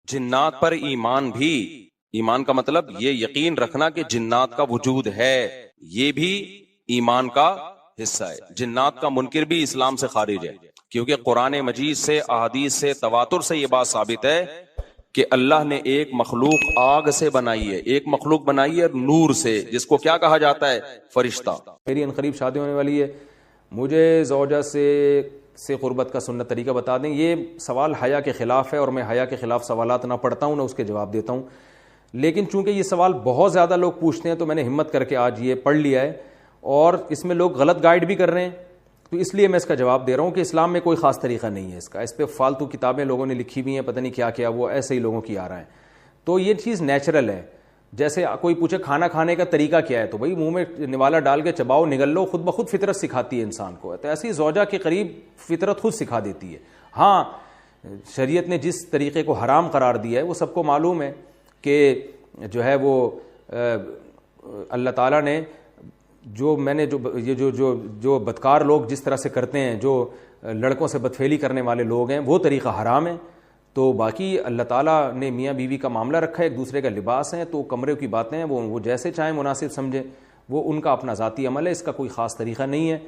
جنات پر ایمان بھی، ایمان کا مطلب یہ یقین رکھنا کہ جنات کا وجود ہے، یہ بھی ایمان کا حصہ ہے۔ جنات کا منکر بھی اسلام سے خارج ہے، کیونکہ قرآن مجید سے، احادیث سے، تواتر سے یہ بات ثابت ہے کہ اللہ نے ایک مخلوق آگ سے بنائی ہے، ایک مخلوق بنائی ہے نور سے، جس کو کیا کہا جاتا ہے؟ فرشتہ۔ میری انقریب شادی ہونے والی ہے، مجھے زوجہ سے قربت کا سنت طریقہ بتا دیں۔ یہ سوال حیا کے خلاف ہے، اور میں حیا کے خلاف سوالات نہ پڑھتا ہوں نہ اس کے جواب دیتا ہوں، لیکن چونکہ یہ سوال بہت زیادہ لوگ پوچھتے ہیں تو میں نے ہمت کر کے آج یہ پڑھ لیا ہے، اور اس میں لوگ غلط گائیڈ بھی کر رہے ہیں، تو اس لیے میں اس کا جواب دے رہا ہوں کہ اسلام میں کوئی خاص طریقہ نہیں ہے اس کا، اس پہ فالتو کتابیں لوگوں نے لکھی ہوئی ہیں، پتہ نہیں کیا کیا، وہ ایسے ہی لوگوں کی آ رہا ہے۔ تو یہ چیز نیچرل ہے، جیسے کوئی پوچھے کھانا کھانے کا طریقہ کیا ہے، تو بھائی منہ میں نوالا ڈال کے چباؤ، نگل لو، خود بخود فطرت سکھاتی ہے انسان کو، تو ایسی زوجہ کے قریب فطرت خود سکھا دیتی ہے۔ ہاں، شریعت نے جس طریقے کو حرام قرار دیا ہے وہ سب کو معلوم ہے کہ جو ہے وہ اللہ تعالیٰ نے جو بدکار لوگ جس طرح سے کرتے ہیں، جو لڑکوں سے بدفعلی کرنے والے لوگ ہیں، وہ طریقہ حرام ہے۔ تو باقی اللہ تعالیٰ نے میاں بیوی کا معاملہ رکھا ہے، ایک دوسرے کا لباس ہے، تو کمرے کی باتیں ہیں وہ جیسے چاہیں مناسب سمجھیں، وہ ان کا اپنا ذاتی عمل ہے، اس کا کوئی خاص طریقہ نہیں ہے،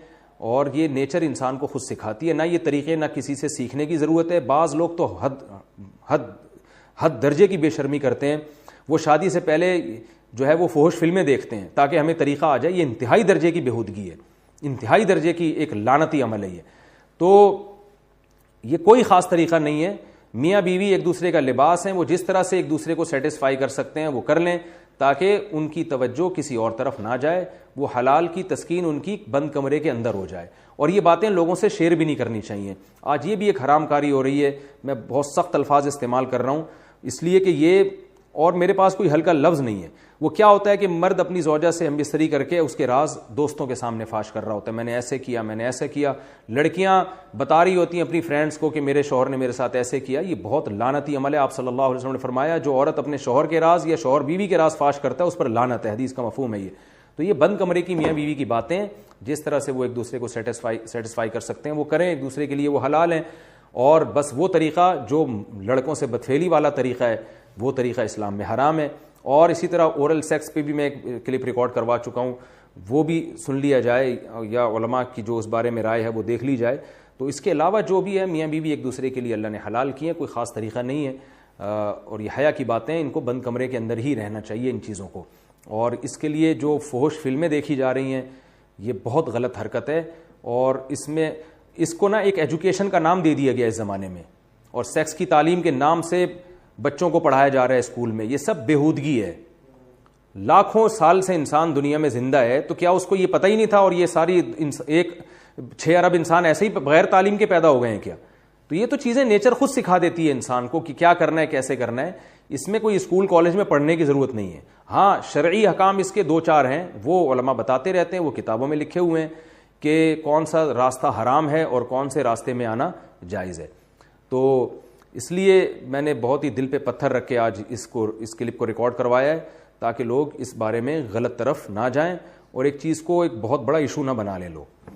اور یہ نیچر انسان کو خود سکھاتی ہے، نہ یہ طریقے نہ کسی سے سیکھنے کی ضرورت ہے۔ بعض لوگ تو حد درجے کی بے شرمی کرتے ہیں، وہ شادی سے پہلے جو ہے وہ فحش فلمیں دیکھتے ہیں تاکہ ہمیں طریقہ آ جائے، یہ انتہائی درجے کی بےہودگی ہے، انتہائی درجے کی ایک لعنتی عمل ہے یہ۔ تو یہ کوئی خاص طریقہ نہیں ہے، میاں بیوی ایک دوسرے کا لباس ہیں، وہ جس طرح سے ایک دوسرے کو سیٹسفائی کر سکتے ہیں وہ کر لیں، تاکہ ان کی توجہ کسی اور طرف نہ جائے، وہ حلال کی تسکین ان کی بند کمرے کے اندر ہو جائے، اور یہ باتیں لوگوں سے شیئر بھی نہیں کرنی چاہیے۔ آج یہ بھی ایک حرام کاری ہو رہی ہے، میں بہت سخت الفاظ استعمال کر رہا ہوں اس لیے کہ یہ، اور میرے پاس کوئی ہلکا لفظ نہیں ہے۔ وہ کیا ہوتا ہے کہ مرد اپنی زوجہ سے ہم بستری کر کے اس کے راز دوستوں کے سامنے فاش کر رہا ہوتا ہے، میں نے ایسے کیا، میں نے ایسے کیا، لڑکیاں بتا رہی ہوتی ہیں اپنی فرینڈز کو کہ میرے شوہر نے میرے ساتھ ایسے کیا۔ یہ بہت لعنتی عمل ہے۔ آپ صلی اللہ علیہ وسلم نے فرمایا جو عورت اپنے شوہر کے راز یا شوہر بیوی کے راز فاش کرتا ہے اس پر لعنت ہے، حدیث کا مفہوم ہے یہ۔ تو یہ بند کمرے کی میاں بیوی کی باتیں، جس طرح سے وہ ایک دوسرے کو سیٹسفائی کر سکتے ہیں وہ کریں، ایک دوسرے کے لیے وہ حلال ہیں، اور بس وہ طریقہ جو لڑکوں سے بدفعلی والا طریقہ ہے وہ طریقہ اسلام میں حرام ہے۔ اور اسی طرح اورل سیکس پہ بھی میں ایک کلپ ریکارڈ کروا چکا ہوں، وہ بھی سن لیا جائے، یا علماء کی جو اس بارے میں رائے ہے وہ دیکھ لی جائے۔ تو اس کے علاوہ جو بھی ہے میاں بیوی ایک دوسرے کے لیے اللہ نے حلال کیے، کوئی خاص طریقہ نہیں ہے، اور یہ حیا کی باتیں، ان کو بند کمرے کے اندر ہی رہنا چاہیے ان چیزوں کو۔ اور اس کے لیے جو فحش فلمیں دیکھی جا رہی ہیں یہ بہت غلط حرکت ہے، اور اس کو نا ایک ایجوکیشن کا نام دے دیا گیا اس زمانے میں، اور سیکس کی تعلیم کے نام سے بچوں کو پڑھایا جا رہا ہے اسکول میں، یہ سب بےہودگی ہے۔ لاکھوں سال سے انسان دنیا میں زندہ ہے، تو کیا اس کو یہ پتہ ہی نہیں تھا، اور یہ ساری 6 ارب انسان ایسے ہی بغیر تعلیم کے پیدا ہو گئے ہیں کیا؟ تو یہ تو چیزیں نیچر خود سکھا دیتی ہے انسان کو کہ کیا کرنا ہے، کیسے کرنا ہے، اس میں کوئی اسکول کالج میں پڑھنے کی ضرورت نہیں ہے۔ ہاں، شرعی احکام اس کے 2-4 ہیں، وہ علماء بتاتے رہتے ہیں، وہ کتابوں میں لکھے ہوئے ہیں کہ کون سا راستہ حرام ہے اور کون سے راستے میں آنا جائز ہے۔ تو اس لیے میں نے بہت ہی دل پہ پتھر رکھ کے آج اس کلپ کو ریکارڈ کروایا ہے، تاکہ لوگ اس بارے میں غلط طرف نہ جائیں اور ایک چیز کو ایک بہت بڑا ایشو نہ بنا لیں لوگ،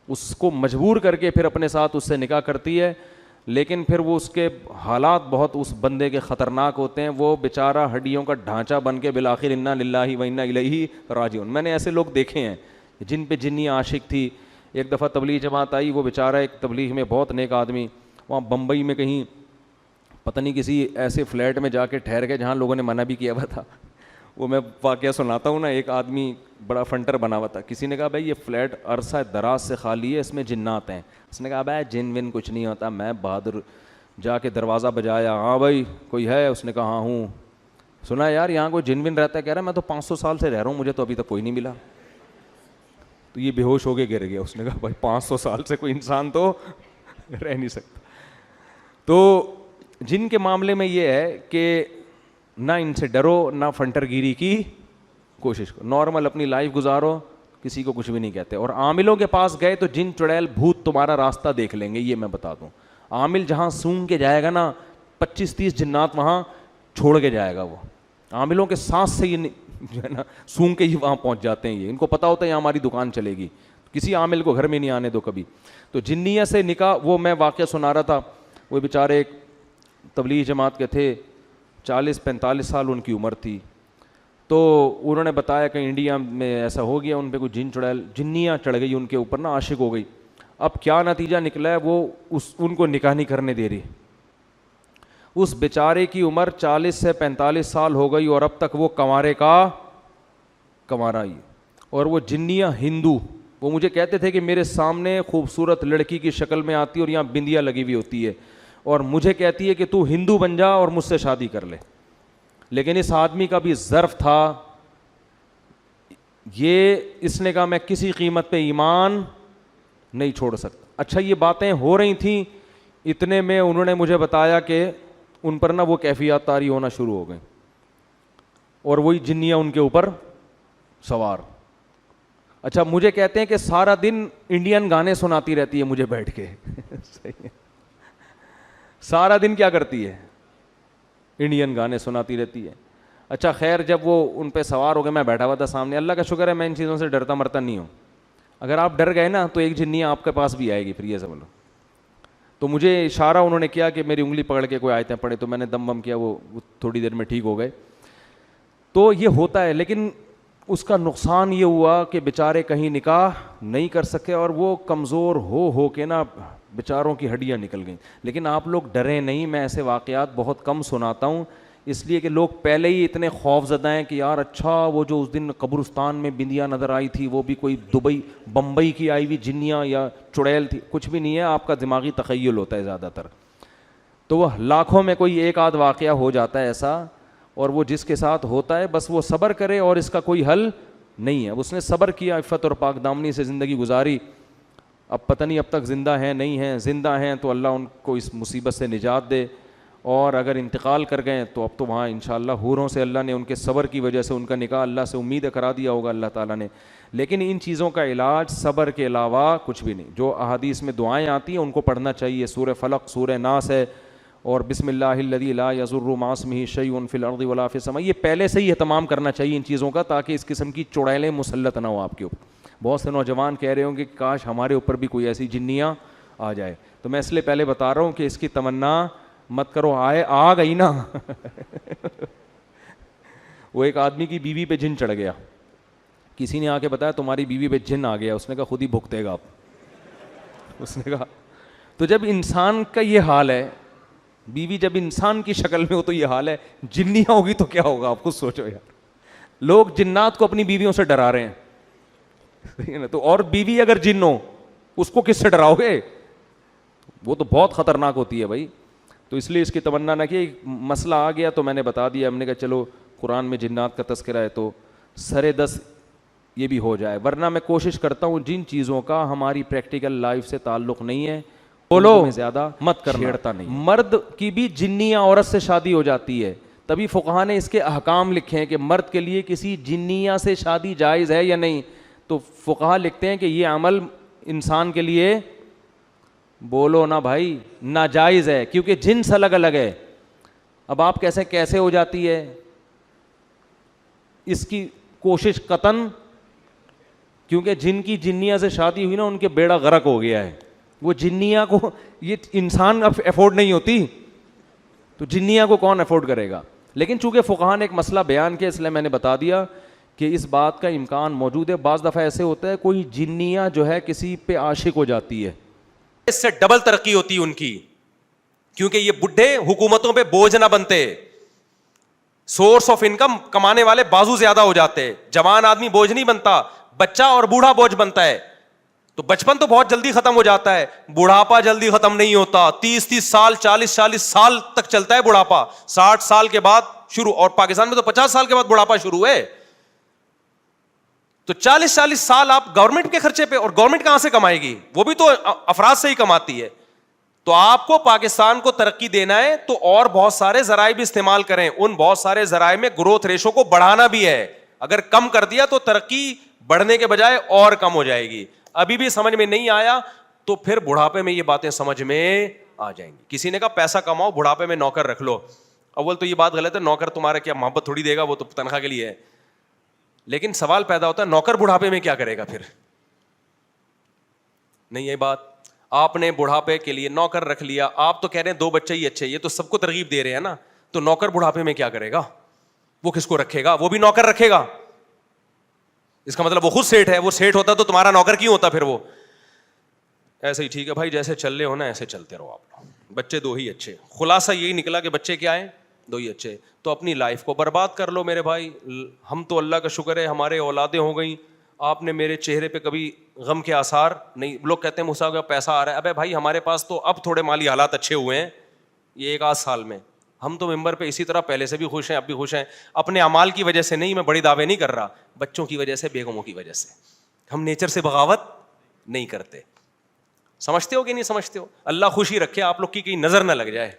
اس کو مجبور کر کے پھر اپنے ساتھ اس سے نکاح کرتی ہے، لیکن پھر وہ اس کے حالات بہت اس بندے کے خطرناک ہوتے ہیں، وہ بیچارہ ہڈیوں کا ڈھانچہ بن کے بالآخر انا للہ و انا الیہ راجعون۔ میں نے ایسے لوگ دیکھے ہیں جن پہ جنی عاشق تھی۔ ایک دفعہ تبلیغ جماعت آئی، وہ بیچارہ ایک تبلیغ میں بہت نیک آدمی، وہاں بمبئی میں کہیں پتہ نہیں کسی ایسے فلیٹ میں جا کے ٹھہر گئے جہاں لوگوں نے منع بھی کیا ہوا تھا۔ وہ میں واقعہ سناتا ہوں نا، ایک آدمی بڑا فنٹر بنا ہوا تھا، کسی نے کہا بھائی یہ فلیٹ عرصہ دراز سے خالی ہے، اس میں جنات ہیں۔ اس نے کہا بھائی جن ون کچھ نہیں ہوتا، میں بہادر جا کے دروازہ بجایا، ہاں بھائی کوئی ہے؟ اس نے کہا ہاں ہوں۔ سنا یار یہاں کوئی جن ون رہتا ہے؟ کہہ رہا میں تو 500 سال سے رہ رہا ہوں، مجھے تو ابھی تک کوئی نہیں ملا۔ تو یہ بے ہوش ہو کے گر گیا۔ اس نے کہا بھائی 500 سال سے کوئی انسان تو رہ نہیں سکتا۔ تو جن کے معاملے میں یہ ہے کہ نہ ان سے ڈرو، نہ فنٹر گیری کی کوشش کرو، نارمل اپنی لائف گزارو، کسی کو کچھ بھی نہیں کہتے۔ اور عاملوں کے پاس گئے تو جن چڑیل بھوت تمہارا راستہ دیکھ لیں گے، یہ میں بتا دوں۔ عامل جہاں سونگ کے جائے گا نا، 25-30 جنات وہاں چھوڑ کے جائے گا۔ وہ عاملوں کے سانس سے یہ جو ہے نا سونگ کے ہی وہاں پہنچ جاتے ہیں، یہ ان کو پتہ ہوتا ہے یہاں ہماری دکان چلے گی، کسی عامل کو گھر میں نہیں آنے دو کبھی۔ تو جنیہ سے نکاح، وہ میں واقعہ سنا رہا تھا، وہ بیچارے ایک تبلیغ جماعت کے تھے, 40-45 سال ان کی عمر تھی. تو انہوں نے بتایا کہ انڈیا میں ایسا ہو گیا, ان پہ کوئی جنیاں چڑھ گئی ان کے اوپر نا, عاشق ہو گئی. اب کیا نتیجہ نکلا ہے, وہ ان کو نکاح نہیں کرنے دے رہی. اس بیچارے کی عمر 40 سے 45 سال ہو گئی اور اب تک وہ کنوارے کا کنوارا ہی. اور وہ جنیاں ہندو, وہ مجھے کہتے تھے کہ میرے سامنے خوبصورت لڑکی کی شکل میں آتی ہے اور یہاں بندیاں لگی ہوئی ہوتی ہے, اور مجھے کہتی ہے کہ تو ہندو بن جا اور مجھ سے شادی کر لے. لیکن اس آدمی کا بھی ظرف تھا, یہ اس نے کہا میں کسی قیمت پہ ایمان نہیں چھوڑ سکتا. اچھا یہ باتیں ہو رہی تھیں, اتنے میں انہوں نے مجھے بتایا کہ ان پر نا وہ کیفیات طاری ہونا شروع ہو گئیں اور وہی جنیاں ان کے اوپر سوار. اچھا مجھے کہتے ہیں کہ سارا دن انڈین گانے سناتی رہتی ہے مجھے بیٹھ کے. صحیح ہے, سارا دن کیا کرتی ہے, انڈین گانے سناتی رہتی ہے. اچھا خیر, جب وہ ان پہ سوار ہو گئے, میں بیٹھا ہوا تھا سامنے, اللہ کا شکر ہے میں ان چیزوں سے ڈرتا مرتا نہیں ہوں. اگر آپ ڈر گئے نا تو ایک جنیاں آپ کے پاس بھی آئے گی, پھر یہ سمجھ لو. تو مجھے اشارہ انہوں نے کیا کہ میری انگلی پکڑ کے کوئی آیتیں پڑھے, تو میں نے دم بم کیا, وہ تھوڑی دیر میں ٹھیک ہو گئے. تو یہ ہوتا ہے, لیکن اس کا نقصان یہ ہوا کہ بیچارے کہیں نکاح نہیں کر سکے اور وہ کمزور ہو کے نا بیچاروں کی ہڈیاں نکل گئیں. لیکن آپ لوگ ڈریں نہیں, میں ایسے واقعات بہت کم سناتا ہوں, اس لیے کہ لوگ پہلے ہی اتنے خوف زدہ ہیں کہ یار اچھا وہ جو اس دن قبرستان میں بندیاں نظر آئی تھی وہ بھی کوئی دبئی بمبئی کی آئی ہوئی جنیاں یا چڑیل تھی. کچھ بھی نہیں ہے, آپ کا دماغی تخیل ہوتا ہے زیادہ تر. تو وہ لاکھوں میں کوئی ایک آدھ واقعہ ہو جاتا ہے ایسا, اور وہ جس کے ساتھ ہوتا ہے بس وہ صبر کرے اور اس کا کوئی حل نہیں ہے. اس نے صبر کیا, عفت اور پاک دامنی سے زندگی گزاری, اب پتہ نہیں اب تک زندہ ہیں نہیں ہیں, زندہ ہیں تو اللہ ان کو اس مصیبت سے نجات دے, اور اگر انتقال کر گئے تو اب تو وہاں انشاءاللہ حوروں سے اللہ نے ان کے صبر کی وجہ سے ان کا نکاح اللہ سے امید کرا دیا ہوگا اللہ تعالیٰ نے. لیکن ان چیزوں کا علاج صبر کے علاوہ کچھ بھی نہیں. جو احادیث میں دعائیں آتی ہیں ان کو پڑھنا چاہیے, سورہ فلق, سورہ ناس ہے, اور بسم اللہ الذی لا یضر مع اسمہ شیء فی الارض ولا فی السماء, یہ پہلے سے ہی اہتمام کرنا چاہیے ان چیزوں کا, تاکہ اس قسم کی چڑیلیں مسلط نہ ہو آپ کے اوپر. بہت سے نوجوان کہہ رہے ہوں کہ کاش ہمارے اوپر بھی کوئی ایسی جنیاں آ جائے. تو میں اس لیے پہلے بتا رہا ہوں کہ اس کی تمنا مت کرو, آ گئی نا. وہ ایک آدمی کی بیوی پہ جن چڑھ گیا, کسی نے آ کے بتایا تمہاری بیوی پہ جن آ گیا. اس نے کہا خود ہی بھگتے گا آپ. اس نے کہا تو جب انسان کا یہ حال ہے, بیوی جب انسان کی شکل میں ہو تو یہ حال ہے, جنیاں ہوگی تو کیا ہوگا آپ خود سوچو یار. لوگ جنات کو اپنی بیویوں سے ڈرا رہے ہیں, تو اور بیوی اگر جن ہو اس کو کس سے ڈراؤ گے, وہ تو بہت خطرناک ہوتی ہے بھائی. تو اس لیے اس کی تمنا نہ کہ مسئلہ آ گیا تو میں نے بتا دیا, ہم نے کہا چلو قرآن میں جنات کا تذکرہ ہے تو سرے دس یہ بھی ہو جائے. ورنہ میں کوشش کرتا ہوں جن چیزوں کا ہماری پریکٹیکل لائف سے تعلق نہیں ہے بولو زیادہ مت کرنا, چھیڑتا نہیں. مرد کی بھی جنیاں عورت سے شادی ہو جاتی ہے, تبھی فقہا نے اس کے احکام لکھے ہیں کہ مرد کے لیے کسی جنیاں سے شادی جائز ہے یا نہیں. تو فقہا لکھتے ہیں کہ یہ عمل انسان کے لیے بولو نا بھائی ناجائز ہے, کیونکہ جنس الگ الگ ہے. اب آپ کیسے ہو جاتی ہے, اس کی کوشش قطن, کیونکہ جن کی جنیاں سے شادی ہوئی نا ان کے بیڑا غرق ہو گیا ہے. وہ جنیاں کو یہ انسان افورڈ نہیں ہوتی, تو جنیاں کو کون افورڈ کرے گا. لیکن چونکہ فقہا نے ایک مسئلہ بیان کیا اس لیے میں نے بتا دیا کہ اس بات کا امکان موجود ہے. بعض دفعہ ایسے ہوتا ہے کوئی جنیاں جو ہے کسی پہ عاشق ہو جاتی ہے, اس سے ڈبل ترقی ہوتی ہے ان کی, کیونکہ یہ بڈھے حکومتوں پہ بوجھ نہ بنتے, سورس آف انکم کمانے والے بازو زیادہ ہو جاتے. جوان آدمی بوجھ نہیں بنتا, بچہ اور بوڑھا بوجھ بنتا ہے. تو بچپن تو بہت جلدی ختم ہو جاتا ہے, بڑھاپا جلدی ختم نہیں ہوتا. 30 سال 40 سال تک چلتا ہے بڑھاپا, 60 سال کے بعد شروع, اور پاکستان میں تو 50 سال کے بعد بڑھاپا شروع ہے. تو 40 سال آپ گورنمنٹ کے خرچے پہ, اور گورنمنٹ کہاں سے کمائے گی, وہ بھی تو افراد سے ہی کماتی ہے. تو آپ کو پاکستان کو ترقی دینا ہے تو اور بہت سارے ذرائع بھی استعمال کریں. ان بہت سارے ذرائع میں گروتھ ریشو کو بڑھانا بھی ہے. اگر کم کر دیا تو ترقی بڑھنے کے بجائے اور کم ہو جائے گی. ابھی بھی سمجھ میں نہیں آیا تو پھر بڑھاپے میں یہ باتیں سمجھ میں آ جائیں گی. کسی نے کہا پیسہ کماؤ بڑھاپے میں نوکر رکھ لو. اول تو یہ بات غلط ہے, نوکر تمہارا کیا محبت تھوڑی دے گا, وہ تو تنخواہ کے لیے ہے. لیکن سوال پیدا ہوتا ہے نوکر بڑھاپے میں کیا کرے گا پھر, نہیں یہ بات. آپ نے بڑھاپے کے لیے نوکر رکھ لیا, آپ تو کہہ رہے ہیں 2 بچے ہی اچھے, یہ تو سب کو ترغیب دے رہے ہیں نا, تو نوکر بڑھاپے میں کیا کرے گا, وہ کس کو رکھے گا, وہ بھی نوکر رکھے گا, اس کا مطلب وہ خود سیٹ ہے, وہ سیٹ ہوتا تو تمہارا نوکر کیوں ہوتا پھر وہ. ایسے ہی ٹھیک ہے بھائی, جیسے چل رہے ہو نا ایسے چلتے رہو آپ, بچے 2 ہی اچھے. خلاصہ یہی نکلا کہ بچے کیا ہیں, 2 ہی اچھے. تو اپنی لائف کو برباد کر لو میرے بھائی. ہم تو اللہ کا شکر ہے ہمارے اولادیں ہو گئیں, آپ نے میرے چہرے پہ کبھی غم کے آثار نہیں. لوگ کہتے ہیں موسیٰ کا پیسہ آ رہا ہے, ابے بھائی ہمارے پاس تو اب تھوڑے مالی حالات اچھے ہوئے ہیں یہ 1 آدھ سال میں, ہم تو ممبر پہ اسی طرح پہلے سے بھی خوش ہیں, اب بھی خوش ہیں, اپنے اعمال کی وجہ سے نہیں, میں بڑی دعوے نہیں کر رہا, بچوں کی وجہ سے, بیگموں کی وجہ سے. ہم نیچر سے بغاوت نہیں کرتے. سمجھتے ہو کہ نہیں سمجھتے ہو؟ اللہ خوشی رکھے آپ لوگ کی کہیں نظر نہ لگ جائے.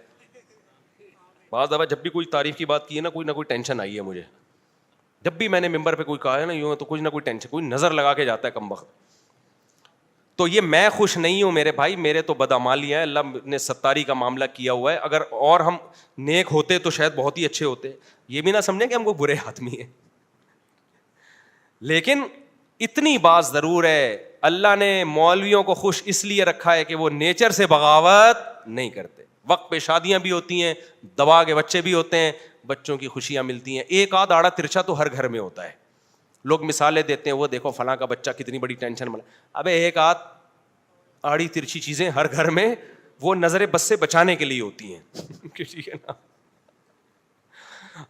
بعض دفعہ جب بھی کوئی تعریف کی بات کی ہے نا, کوئی نہ کوئی ٹینشن آئی ہے مجھے, جب بھی میں نے ممبر پہ کوئی کہا ہے نا یوں, تو کچھ نہ کوئی ٹینشن, کوئی نظر لگا کے جاتا ہے کم وقت. تو یہ میں خوش نہیں ہوں میرے بھائی, میرے تو بدعمالی ہیں, اللہ نے ستاری کا معاملہ کیا ہوا ہے. اگر اور ہم نیک ہوتے تو شاید بہت ہی اچھے ہوتے, یہ بھی نہ سمجھیں کہ ہم کو برے آدمی ہیں. لیکن اتنی بات ضرور ہے, اللہ نے مولویوں کو خوش اس لیے رکھا ہے کہ وہ نیچر سے بغاوت نہیں کرتے. وقت پہ شادیاں بھی ہوتی ہیں, دبا کے بچے بھی ہوتے ہیں, بچوں کی خوشیاں ملتی ہیں. 1 آدھ آڑا ترچا تو ہر گھر میں ہوتا ہے. لوگ مثالیں دیتے ہیں, وہ دیکھو فلاں کا بچہ کتنی بڑی ٹینشن بنا. ابے 1 آدھ آڑی ترچی چیزیں ہر گھر میں وہ نظر بس سے بچانے کے لیے ہوتی ہیں. ٹھیک ہے نا.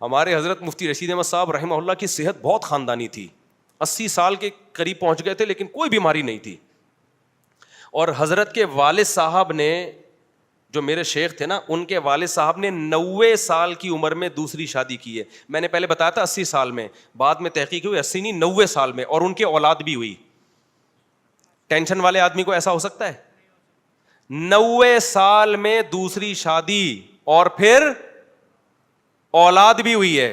ہمارے حضرت مفتی رشید احمد صاحب رحمہ اللہ کی صحت بہت خاندانی تھی, 80 سال کے قریب پہنچ گئے تھے, لیکن کوئی بیماری نہیں تھی. اور حضرت کے والد صاحب نے, جو میرے شیخ تھے نا, ان کے والد صاحب نے 90 سال کی عمر میں دوسری شادی کی ہے. میں نے پہلے بتایا تھا 80 سال میں, بعد میں تحقیق ہوئی 80 نہیں 90 سال میں, اور ان کے اولاد بھی ہوئی. ٹینشن والے آدمی کو ایسا ہو سکتا ہے؟ 90 سال میں دوسری شادی اور پھر اولاد بھی ہوئی ہے.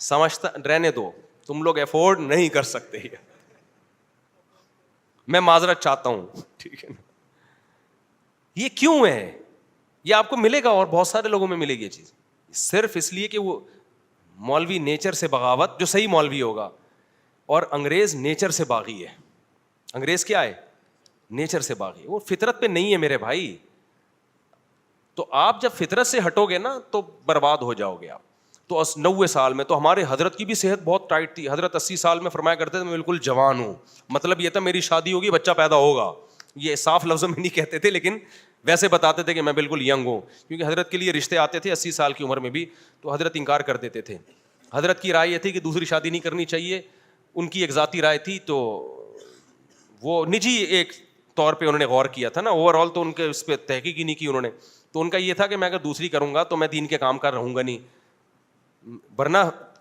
سمجھتا رہنے دو, تم لوگ افورڈ نہیں کر سکتے, میں معذرت چاہتا ہوں, ٹھیک ہے نا. یہ کیوں ہے؟ یہ آپ کو ملے گا اور بہت سارے لوگوں میں ملے گی یہ چیز, صرف اس لیے کہ وہ مولوی نیچر سے بغاوت, جو صحیح مولوی ہوگا, اور انگریز نیچر سے باغی ہے. انگریز کیا ہے؟ نیچر سے باغی, وہ فطرت پہ نہیں ہے میرے بھائی. تو آپ جب فطرت سے ہٹو گے نا تو برباد ہو جاؤ گے آپ. تو 90 سال میں, تو ہمارے حضرت کی بھی صحت بہت ٹائٹ تھی. حضرت 80 سال میں فرمایا کرتے تھے میں بالکل جوان ہوں, مطلب یہ تھا میری شادی ہوگی, بچہ پیدا ہوگا. یہ صاف لفظوں میں نہیں کہتے تھے, لیکن ویسے بتاتے تھے کہ میں بالکل ینگ ہوں, کیونکہ حضرت کے لیے رشتے آتے تھے 80 سال کی عمر میں بھی, تو حضرت انکار کر دیتے تھے. حضرت کی رائے یہ تھی کہ دوسری شادی نہیں کرنی چاہیے, ان کی ایک ذاتی رائے تھی, تو وہ نجی ایک طور پہ انہوں نے غور کیا تھا نا, اوور آل تو ان کے اس پہ تحقیق ہی نہیں کی انہوں نے. تو ان کا یہ تھا کہ میں اگر دوسری کروں گا تو میں دین کے کام کر رہوں گا نہیں, ورنہ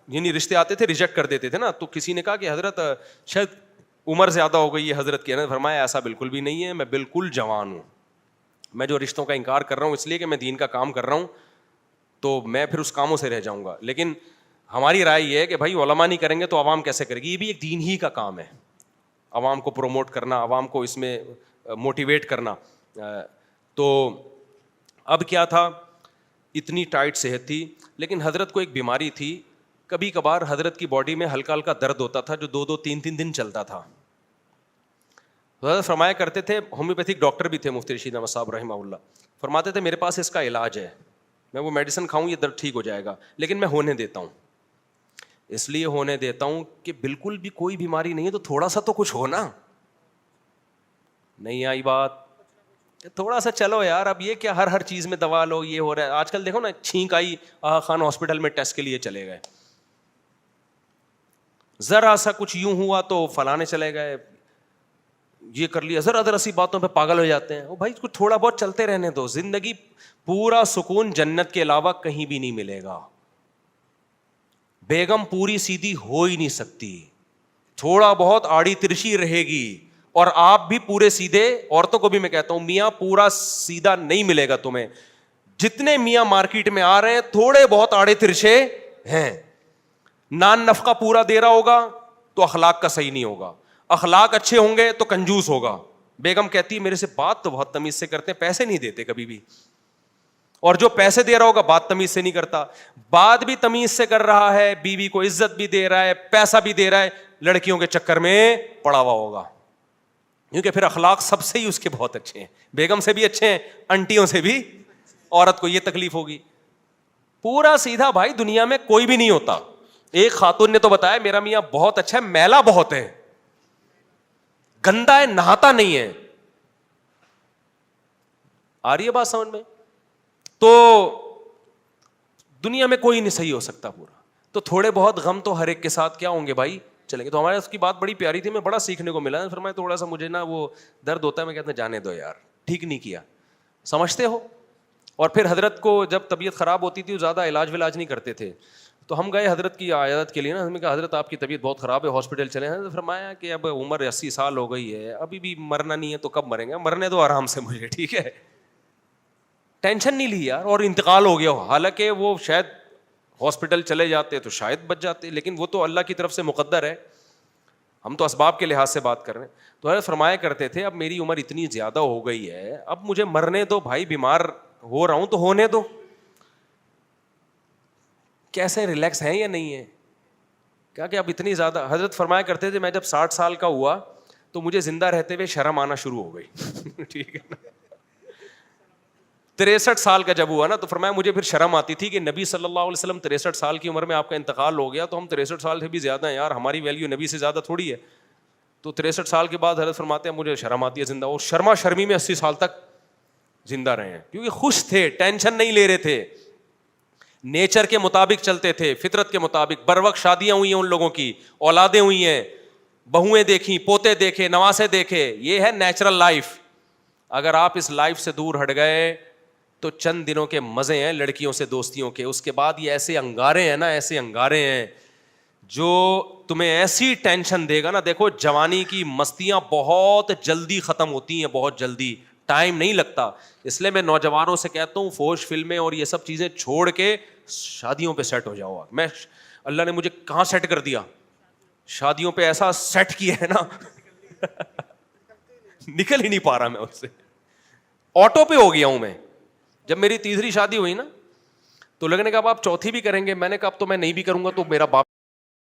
یعنی رشتے آتے تھے ریجیکٹ کر دیتے تھے نا. تو کسی نے کہا کہ حضرت شاید عمر زیادہ ہو گئی ہے حضرت کی. فرمایا ایسا بالکل بھی نہیں ہے, میں بالکل جوان ہوں, میں جو رشتوں کا انکار کر رہا ہوں اس لیے کہ میں دین کا کام کر رہا ہوں, تو میں پھر اس کاموں سے رہ جاؤں گا. لیکن ہماری رائے یہ ہے کہ بھائی علماء نہیں کریں گے تو عوام کیسے کرے گی, یہ بھی ایک دین ہی کا کام ہے, عوام کو پروموٹ کرنا, عوام کو اس میں موٹیویٹ کرنا. تو اب کیا تھا, اتنی ٹائٹ صحت تھی, لیکن حضرت کو ایک بیماری تھی, کبھی کبھار حضرت کی باڈی میں ہلکا ہلکا درد ہوتا تھا جو 2-2 3-3 دن چلتا تھا. حضرت فرمایا کرتے تھے, ہومیوپیتھک ڈاکٹر بھی تھے مفتی رشید احمد صاحب رحمہ اللہ, فرماتے تھے میرے پاس اس کا علاج ہے, میں وہ میڈیسن کھاؤں یہ درد ٹھیک ہو جائے گا, لیکن میں ہونے دیتا ہوں. اس لیے ہونے دیتا ہوں کہ بالکل بھی کوئی بیماری نہیں ہے تو تھوڑا سا تو کچھ ہونا. نہیں آئی بات, تھوڑا سا چلو یار, اب یہ کیا ہر چیز میں دوا لو, یہ ہو رہا ہے آج کل. دیکھو نا, چھینک آئی خان ہاسپٹل میں ٹیسٹ کے لیے چلے گئے, ذرا سا کچھ یوں ہوا تو فلانے چلے گئے, یہ کر لیا, ذرا سی باتوں پہ پاگل ہو جاتے ہیں. وہ بھائی کچھ تھوڑا بہت چلتے رہنے دو, زندگی پورا سکون جنت کے علاوہ کہیں بھی نہیں ملے گا. بیگم پوری سیدھی ہو ہی نہیں سکتی, تھوڑا بہت آڑی ترشی رہے گی, اور آپ بھی پورے سیدھے, عورتوں کو بھی میں کہتا ہوں میاں پورا سیدھا نہیں ملے گا تمہیں. جتنے میاں مارکیٹ میں آ رہے ہیں تھوڑے بہت آڑے ترشے ہیں. نان نفقہ پورا دے رہا ہوگا تو اخلاق کا صحیح نہیں ہوگا, اخلاق اچھے ہوں گے تو کنجوس ہوگا. بیگم کہتی ہے میرے سے بات تو بہت تمیز سے کرتے ہیں, پیسے نہیں دیتے کبھی بھی, اور جو پیسے دے رہا ہوگا بات تمیز سے نہیں کرتا. بات بھی تمیز سے کر رہا ہے, بیوی کو عزت بھی دے رہا ہے, پیسہ بھی دے رہا ہے, لڑکیوں کے چکر میں پڑا ہوا ہوگا. کیونکہ پھر اخلاق سب سے ہی اس کے بہت اچھے ہیں, بیگم سے بھی اچھے ہیں, انٹیوں سے بھی. عورت کو یہ تکلیف ہوگی. پورا سیدھا بھائی دنیا میں کوئی بھی نہیں ہوتا. ایک خاتون نے تو بتایا میرا میاں بہت اچھا ہے, میلا بہت ہے, گندا ہے, نہاتا نہیں ہے. آ رہی ہے بات سمجھ میں؟ تو دنیا میں کوئی نہیں صحیح ہو سکتا پورا. تو تھوڑے بہت غم تو ہر ایک کے ساتھ کیا ہوں گے بھائی, چلیں گے. تو ہمارے اس کی بات بڑی پیاری تھی, میں بڑا سیکھنے کو ملا. فرمایا تھوڑا سا مجھے نا وہ درد ہوتا ہے, میں کہتا ہوں جانے دو یار, ٹھیک نہیں کیا, سمجھتے ہو. اور پھر حضرت کو جب طبیعت خراب ہوتی تھی, زیادہ علاج ولاج نہیں کرتے تھے, تو ہم گئے حضرت کی عیادت کے لیے نا. ہم نے کہا حضرت آپ کی طبیعت بہت خراب ہے, ہاسپٹل چلے ہیں. فرمایا کہ اب عمر 80 سال ہو گئی ہے, ابھی بھی مرنا نہیں ہے تو کب مریں گے, مرنے دو آرام سے مجھے, ٹھیک ہے, ٹینشن نہیں لی یار. اور انتقال ہو گیا ہو, حالانکہ وہ شاید ہاسپٹل چلے جاتے تو شاید بچ جاتے, لیکن وہ تو اللہ کی طرف سے مقدر ہے, ہم تو اسباب کے لحاظ سے بات کر رہے ہیں. تو حضرت فرمایا کرتے تھے اب میری عمر اتنی زیادہ ہو گئی ہے, اب مجھے مرنے دو بھائی, بیمار ہو رہا ہوں تو ہونے دو. کیسے ریلیکس ہیں یا نہیں ہے, کیا کہ اب اتنی زیادہ. حضرت فرمایا کرتے تھے میں جب 60 سال کا ہوا تو مجھے زندہ رہتے ہوئے شرم آنا شروع ہو گئی. ٹھیک ہے نا. 63 سال کا جب ہوا نا تو فرمایا مجھے پھر شرم آتی تھی کہ نبی صلی اللہ علیہ وسلم 63 سال کی عمر میں آپ کا انتقال ہو گیا, تو ہم 63 سال سے بھی زیادہ ہیں یار, ہماری ویلیو نبی سے زیادہ تھوڑی ہے. تو 63 سال کے بعد حضرت فرماتے ہیں مجھے شرم آتی ہے زندہ. اور شرما شرمی میں 80 سال تک زندہ رہے ہیں, کیونکہ خوش تھے, ٹینشن نہیں لے رہے تھے, نیچر کے مطابق چلتے تھے, فطرت کے مطابق. بر وقت شادیاں ہوئی ہیں ان لوگوں کی, اولادیں ہوئی ہیں, بہویں دیکھیں, پوتے دیکھے, نواسے دیکھے. یہ ہے نیچرل لائف. اگر آپ اس لائف سے دور ہٹ گئے تو چند دنوں کے مزے ہیں لڑکیوں سے دوستیوں کے, اس کے بعد یہ ایسے انگارے ہیں نا, ایسے انگارے ہیں جو تمہیں ایسی ٹینشن دے گا نا. دیکھو جوانی کی مستیاں بہت جلدی ختم ہوتی ہیں, بہت جلدی, ٹائم نہیں لگتا. اس لیے میں نوجوانوں سے کہتا ہوں فوش فلمیں اور یہ سب چیزیں چھوڑ کے شادیوں پہ سیٹ ہو جاؤ. میں اللہ نے مجھے کہاں سیٹ کر دیا, شادیوں پہ ایسا سیٹ کیا ہے نا نکل ہی نہیں پا رہا میں اس سے, آٹو پہ ہو گیا ہوں میں. جب میری تیسری شادی ہوئی نا تو لوگوں نے کہا اب آپ چوتھی بھی کریں گے, میں نے کہا اب تو میں نہیں بھی کروں گا تو میرا باپ